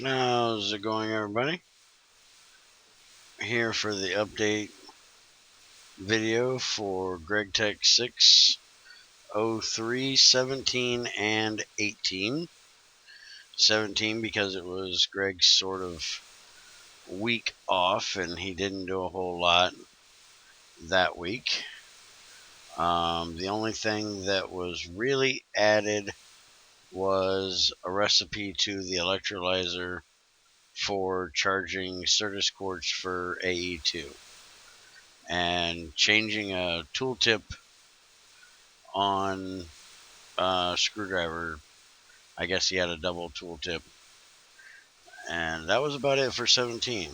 How's it going, everybody? Here for the update video for Gregtech 6.03.17 and 18. 17 because it was Greg's sort of week off and he didn't do a whole lot that week. The only thing that was really added was a recipe to the electrolyzer for charging Certus quartz for AE2. And changing a tooltip on a screwdriver. I guess he had a double tooltip. And that was about it for 17.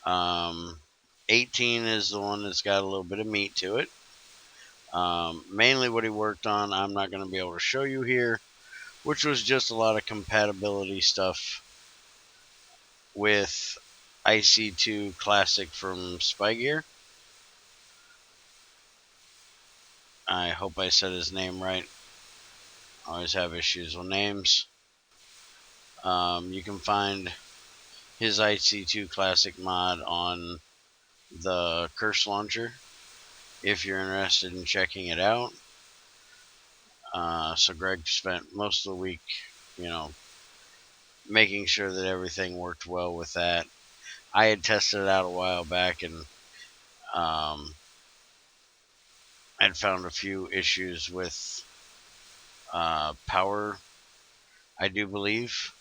18 is the one that's got a little bit of meat to it. Mainly what he worked on, I'm not going to be able to show you here, which was just a lot of compatibility stuff with IC2 Classic from Spygear. I hope I said his name right. I always have issues with names. You can find his IC2 Classic mod on the Curse Launcher if you're interested in checking it out. So Greg spent most of the week, making sure that everything worked well with that. I had tested it out a while back and I'd found a few issues with power, I do believe.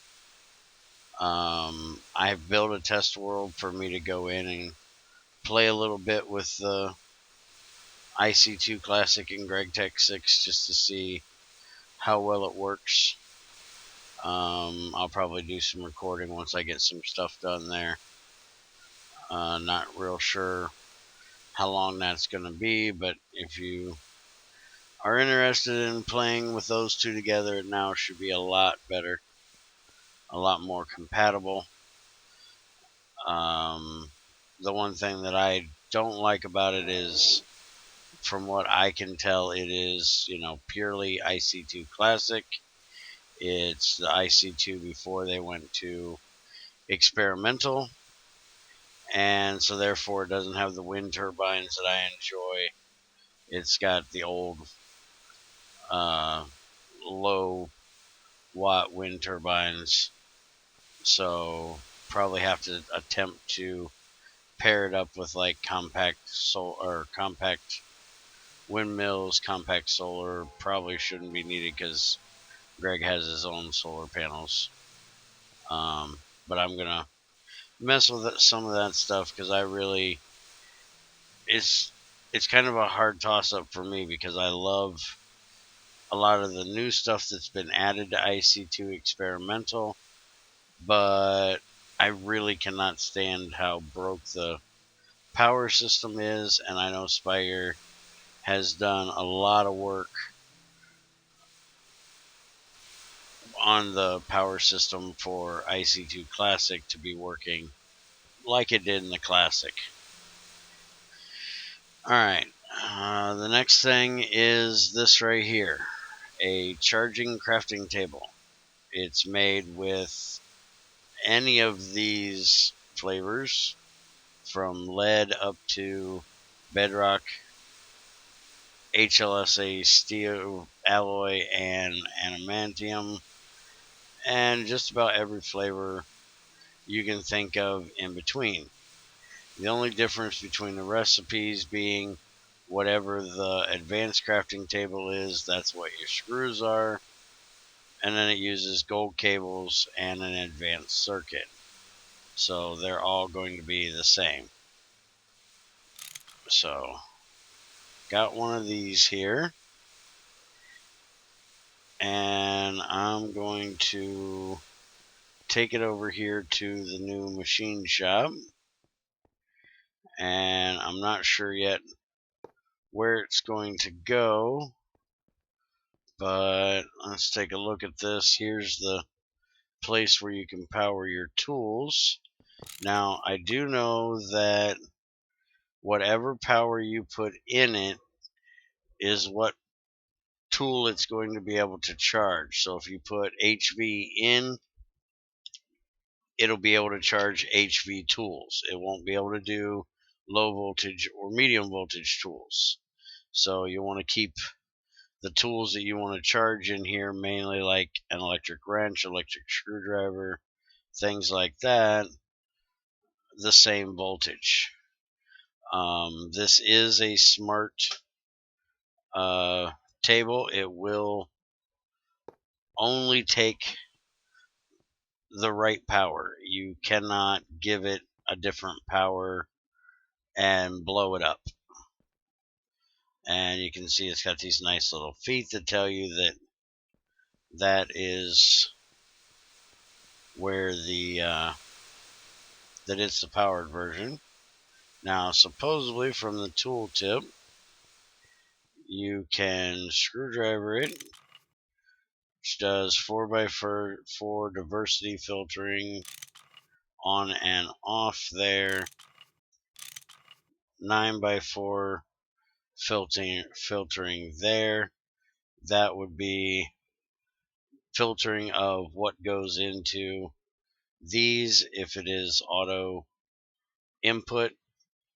I've built a test world for me to go in and play a little bit with the IC2 Classic and Gregtech 6 just to see how well it works. I'll probably do some recording once I get some stuff done there. Not real sure how long that's going to be, but if you are interested in playing with those two together, it now should be a lot better, a lot more compatible. The one thing that I don't like about it is, from what I can tell, it is, purely IC2 Classic. It's the IC2 before they went to experimental, and so therefore it doesn't have the wind turbines that I enjoy. It's got the old low watt wind turbines, so probably have to attempt to pair it up with like compact windmills. Compact solar probably shouldn't be needed because Greg has his own solar panels. But I'm gonna mess with some of that stuff because it's kind of a hard toss up for me because I love a lot of the new stuff that's been added to IC2 experimental, but I really cannot stand how broke the power system is, and I know Spyger has done a lot of work on the power system for IC2 Classic to be working like it did in the Classic. Alright, the next thing is this right here, a charging crafting table. It's made with any of these flavors, from lead up to bedrock, HLSA steel alloy, and adamantium, and just about every flavor you can think of in between. The only difference between the recipes being whatever the advanced crafting table is, that's what your screws are, and then it uses gold cables and an advanced circuit. So they're all going to be the same. So, got one of these here, and I'm going to take it over here to the new machine shop, and I'm not sure yet where it's going to go, but let's take a look at this. Here's the place where you can power your tools. Now, I do know that whatever power you put in it is what tool it's going to be able to charge. So if you put HV in, it'll be able to charge HV tools. It won't be able to do low voltage or medium voltage tools. So you want to keep the tools that you want to charge in here, mainly like an electric wrench, electric screwdriver, things like that, the same voltage. This is a smart table. It will only take the right power. You cannot give it a different power and blow it up. And you can see it's got these nice little feet that tell you that that is where the that it's the powered version. Now, supposedly from the tooltip, you can screwdriver it, which does 4x4 diversity filtering on and off there, 9x4 filtering there. That would be filtering of what goes into these if it is auto input.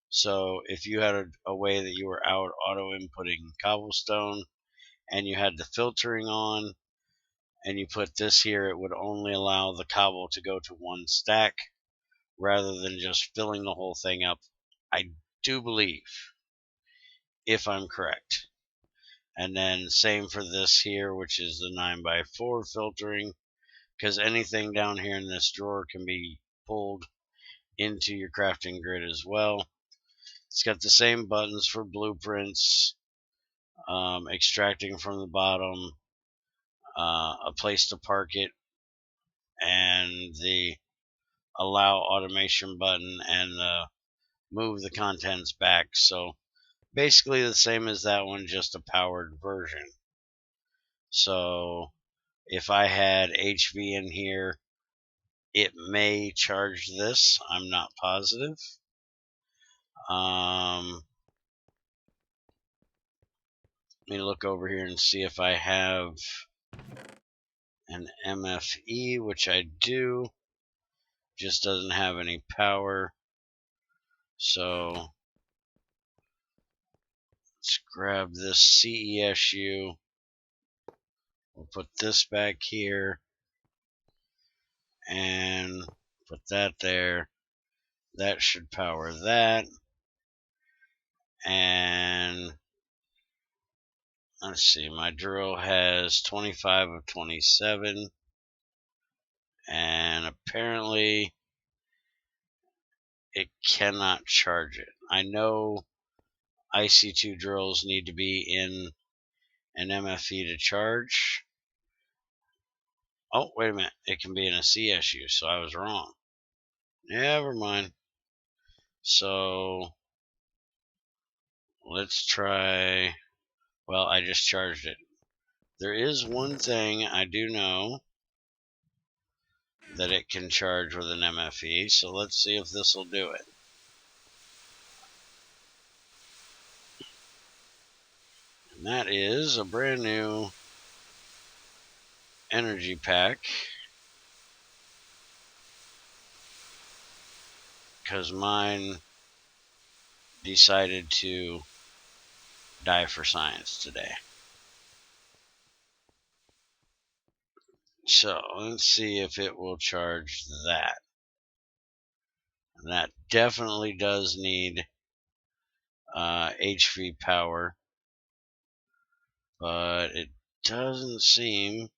So if you had a way that you were out auto inputting cobblestone and you had the filtering on and you put this here, it would only allow the cobble to go to one stack rather than just filling the whole thing up. I do believe, if I'm correct. And then same for this here, which is the 9x4 filtering, because anything down here in this drawer can be pulled into your crafting grid as well. It's got the same buttons for blueprints, extracting from the bottom, a place to park it, and the allow automation button and the move the contents back. So basically the same as that one, just a powered version. So if I had HV in here, it may charge this. I'm not positive. Let me look over here and see if I have an MFE, which I do. Just doesn't have any power. So let's grab this CESU. We'll put this back here and put that there. That should power that. And let's see, my drill has 25 of 27. And apparently it cannot charge it. I know IC2 drills need to be in an MFE to charge. Oh, wait a minute. It can be in a CSU, so I was wrong. Never mind. So let's try. Well, I just charged it. There is one thing I do know that it can charge with an MFE, so let's see if this will do it. And that is a brand new energy pack, because mine decided to die for science today. So let's see if it will charge that. And that definitely does need HV power, but it doesn't seem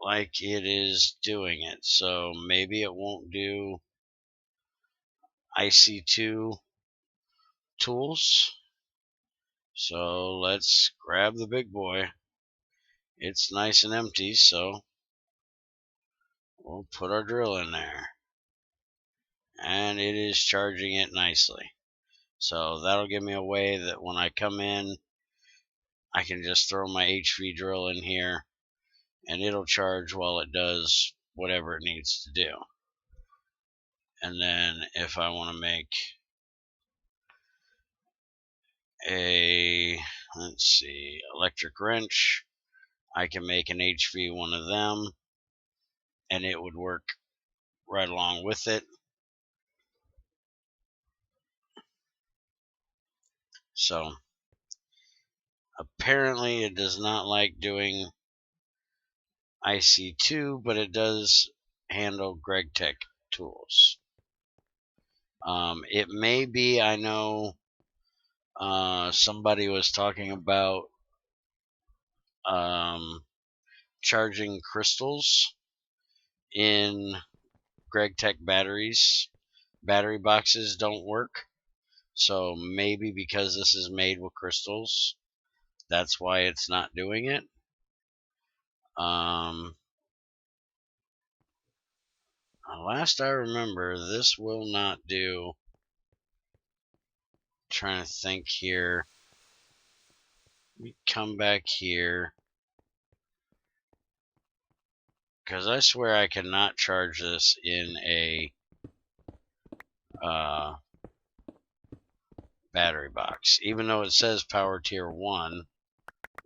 like it is doing it. So maybe it won't do IC2 tools. So let's grab the big boy. It's nice and empty, so we'll put our drill in there. And it is charging it nicely. So that'll give me a way that when I come in, I can just throw my HV drill in here and it'll charge while it does whatever it needs to do. And then if I want to make a, let's see, electric wrench, I can make an HV one of them and it would work right along with it. So apparently it does not like doing IC2, but it does handle Gregtech tools. It may be, I know somebody was talking about charging crystals in Gregtech batteries. Battery boxes don't work, so maybe because this is made with crystals, that's why it's not doing it. Last I remember, this will not do. Trying to think here. Let me come back here, because I swear I cannot charge this in a battery box, even though it says power tier 1,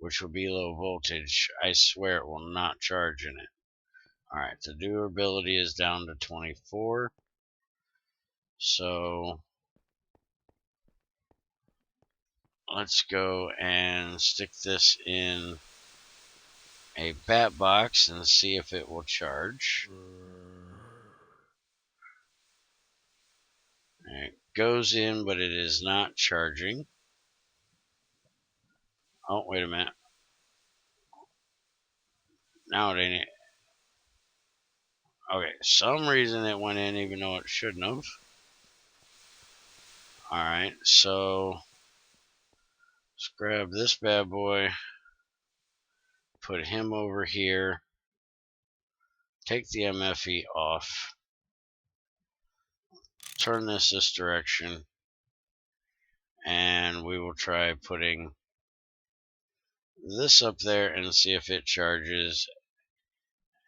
which will be low voltage. I swear it will not charge in it. Alright, the durability is down to 24. So let's go and stick this in a bat box and see if it will charge. It goes in, but it is not charging. Oh, wait a minute. Now it ain't. Okay, some reason it went in even though it shouldn't have. Alright, so let's grab this bad boy, put him over here, take the MFE off, turn this direction, and we will try putting this up there and see if it charges.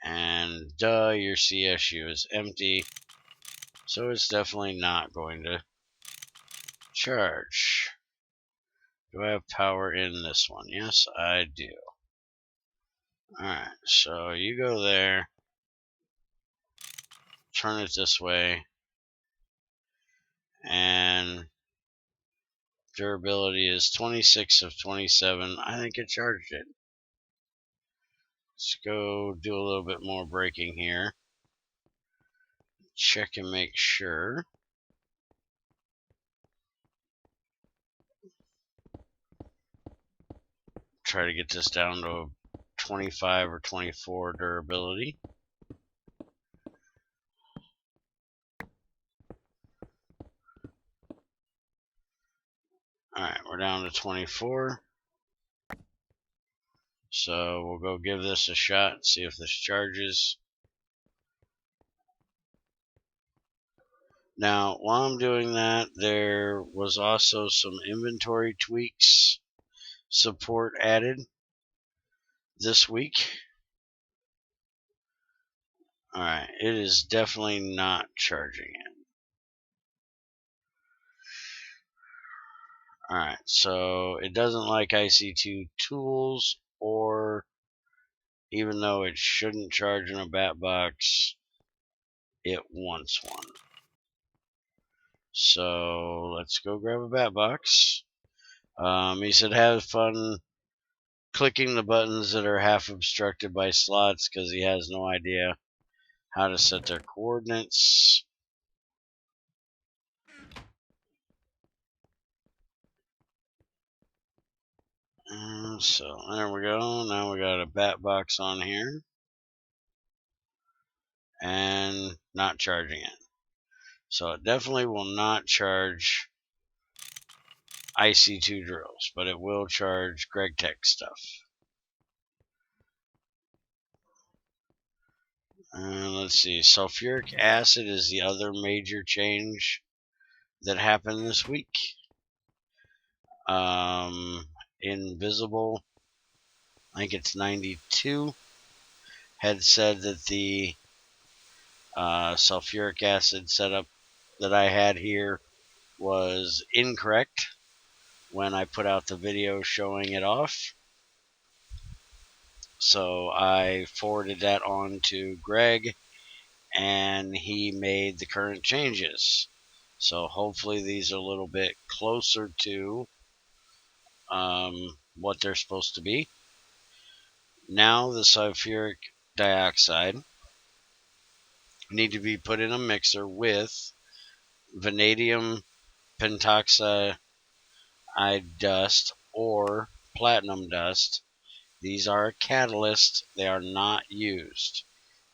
And duh, your CSU is empty, so it's definitely not going to charge. Do I have power in this one? Yes, I do. Alright, so you go there, turn it this way, and durability is 26 of 27. I think it charged it. Let's go do a little bit more braking here. Check and make sure. Try to get this down to 25 or 24 durability. Alright, we're down to 24. So we'll go give this a shot and see if this charges. Now, while I'm doing that, there was also some inventory tweaks support added this week. Alright, it is definitely not charging it. Alright, so it doesn't like IC2 tools, or even though it shouldn't charge in a bat box, it wants one. So let's go grab a bat box. He said have fun clicking the buttons that are half obstructed by slots because he has no idea how to set their coordinates. So there we go. Now we got a bat box on here and not charging it. So it definitely will not charge IC2 drills, but it will charge Gregtech stuff. Let's see. Sulfuric acid is the other major change that happened this week. Invisible, I think it's 92, had said that the sulfuric acid setup that I had here was incorrect when I put out the video showing it off. So I forwarded that on to Greg, and he made the current changes. So hopefully these are a little bit closer to what they're supposed to be. Now the sulfuric dioxide need to be put in a mixer with vanadium pentoxide dust or platinum dust. These are a catalyst. They are not used.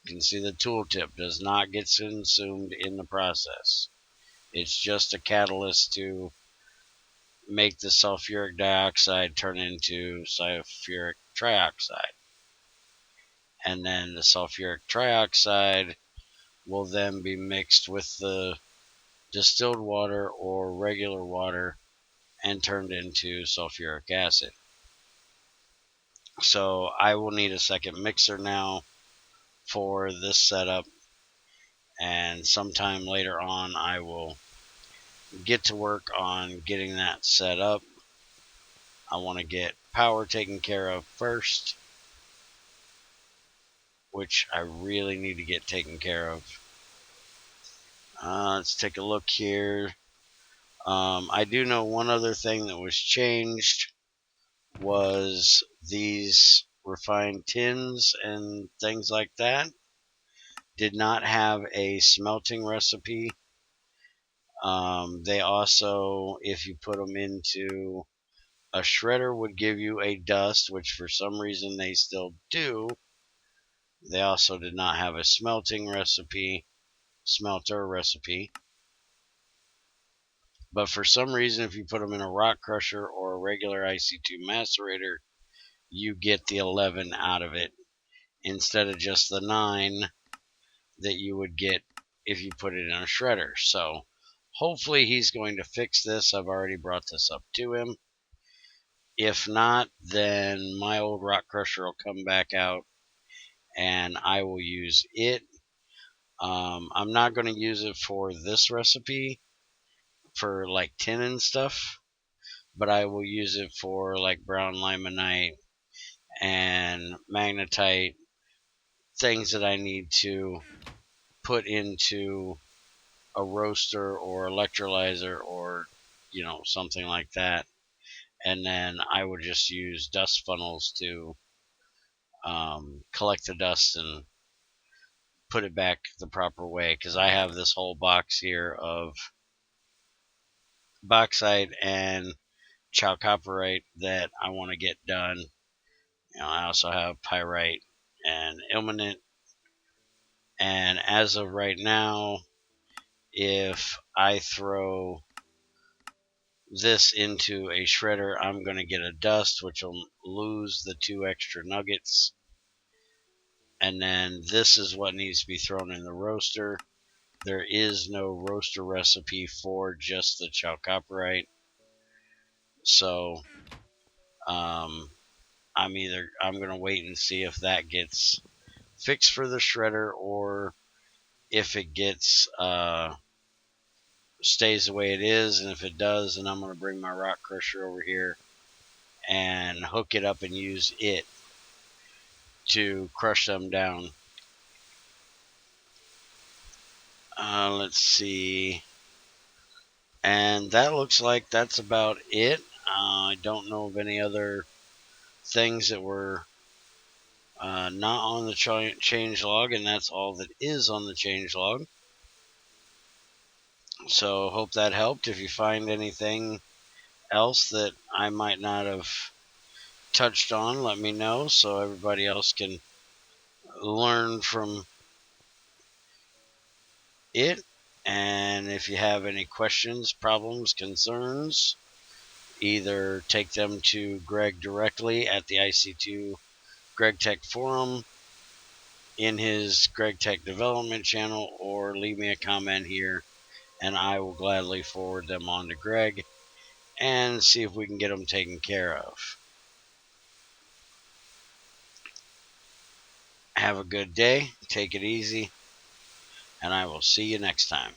You can see the tooltip does not get consumed in the process. It's just a catalyst to make the sulfuric dioxide turn into sulfuric trioxide. And then the sulfuric trioxide will then be mixed with the distilled water or regular water and turned into sulfuric acid. So I will need a second mixer now for this setup, and sometime later on I will get to work on getting that set up. I want to get power taken care of first, which I really need to get taken care of. Let's take a look here. I do know one other thing that was changed was these refined tins and things like that did not have a smelting recipe. They also, if you put them into a shredder, would give you a dust, which for some reason they still do. They also did not have a smelter recipe. But for some reason, if you put them in a rock crusher or a regular IC2 macerator, you get the 11 out of it instead of just the 9 that you would get if you put it in a shredder. So hopefully he's going to fix this. I've already brought this up to him. If not, then my old rock crusher will come back out and I will use it. I'm not going to use it for this recipe for like tin and stuff, but I will use it for like brown limonite and magnetite, things that I need to put into a roaster or electrolyzer or something like that. And then I would just use dust funnels to collect the dust and put it back the proper way, because I have this whole box here of bauxite and chalcopyrite that I want to get done. I also have pyrite and ilmenite, and as of right now, if I throw this into a shredder, I'm going to get a dust, which will lose the 2 extra nuggets. And then this is what needs to be thrown in the roaster. There is no roaster recipe for just the chalcopyrite. So I'm going to wait and see if that gets fixed for the shredder, or if it gets stays the way it is. And if it does, then I'm going to bring my rock crusher over here and hook it up and use it to crush them down. Let's see. And that looks like that's about it. I don't know of any other things that were not on the change log, and that's all that is on the change log. So hope that helped. If you find anything else that I might not have touched on, let me know so everybody else can learn from it. And if you have any questions, problems, concerns, either take them to Greg directly at the IC2 Gregtech forum in his Gregtech development channel, or leave me a comment here and I will gladly forward them on to Greg and see if we can get them taken care of. Have a good day, take it easy, and I will see you next time.